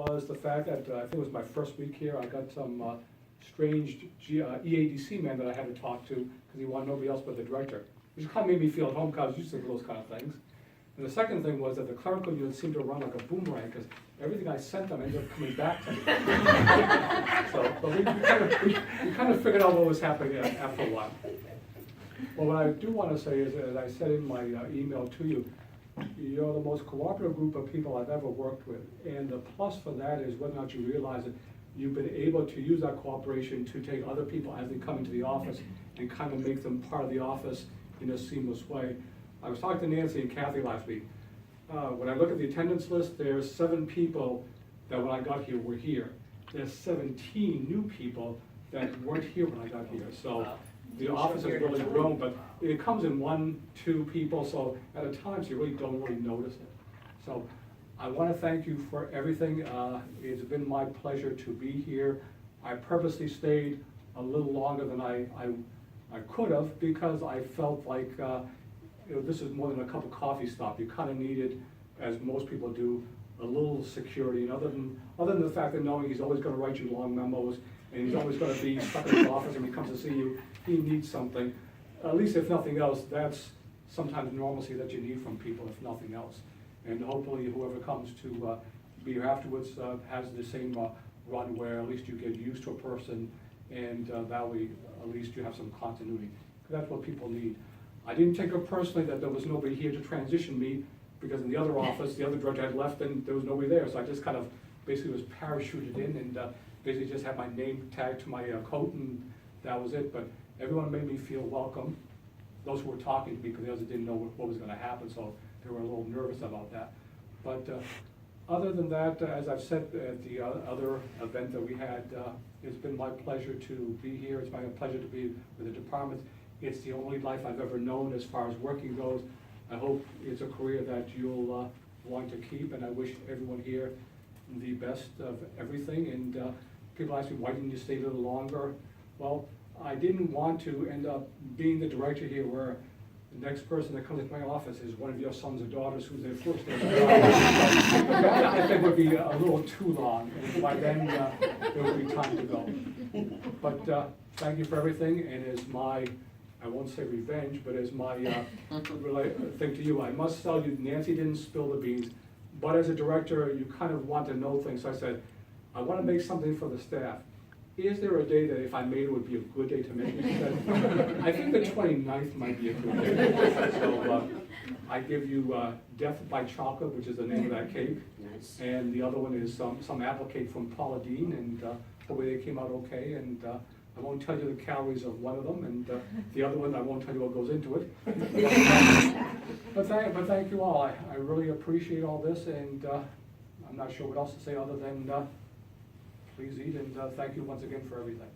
was the fact that I think it was my first week here. I got some strange EADC man that I had to talk to because he wanted nobody else but the director, which kind of made me feel at home because I was used to those kind of things. And the second thing was that the clerical unit seemed to run like a boomerang because everything I sent them ended up coming back to me. So, but we kind of figured out what was happening after a while. Well, what I do want to say is, as I said in my email to you, you're the most cooperative group of people I've ever worked with. And the plus for that is whether or not you realize that you've been able to use that cooperation to take other people as they come into the office and kind of make them part of the office in a seamless way. I was talking to Nancy and Kathy last week. When I look at the attendance list, there's 7 people that when I got here were here. There's 17 new people that weren't here when I got here. So the office has really grown, but it comes in 1, 2 people, so at a time, so you really don't really notice it. So I want to thank you for everything. It's been my pleasure to be here. I purposely stayed a little longer than I could have because I felt like this is more than a cup of coffee stop. You kind of needed, as most people do, a little security. And other than the fact that knowing he's always going to write you long memos and he's always going to be stuck in his office and he comes to see you, he needs something. At least if nothing else, that's sometimes normalcy that you need from people, if nothing else. And hopefully whoever comes to be here afterwards has the same run where at least you get used to a person and that way at least you have some continuity. Because that's what people need. I didn't take it personally that there was nobody here to transition me because in the other office, the other director had left and there was nobody there. So I just kind of basically was parachuted in and basically just had my name tagged to my coat and that was it. But everyone made me feel welcome. Those who were talking to me because the others didn't know what was going to happen, so they were a little nervous about that. But other than that, as I've said at the other event that we had, it's been my pleasure to be here. It's my pleasure to be with the department. It's the only life I've ever known as far as working goes. I hope it's a career that you'll want to keep, and I wish everyone here the best of everything. And people ask me, why didn't you stay a little longer? Well, I didn't want to end up being the director here where the next person that comes into my office is one of your sons or daughters who's their first day. That I think would be a little too long, and by then it would be time to go. But thank you for everything, and as my, I won't say revenge, but as my thing to you, I must tell you, Nancy didn't spill the beans, but as a director, you kind of want to know things. So I said, I want to make something for the staff. Is there a day that if I made it would be a good day to make it? She said, I think the 29th might be a good day. So I give you Death by Chocolate, which is the name of that cake. Nice. And the other one is some apple cake from Paula Dean, and hopefully they came out okay. And I won't tell you the calories of one of them, and the other one I won't tell you what goes into it. but thank you all. I really appreciate all this, and I'm not sure what else to say other than please eat, and thank you once again for everything.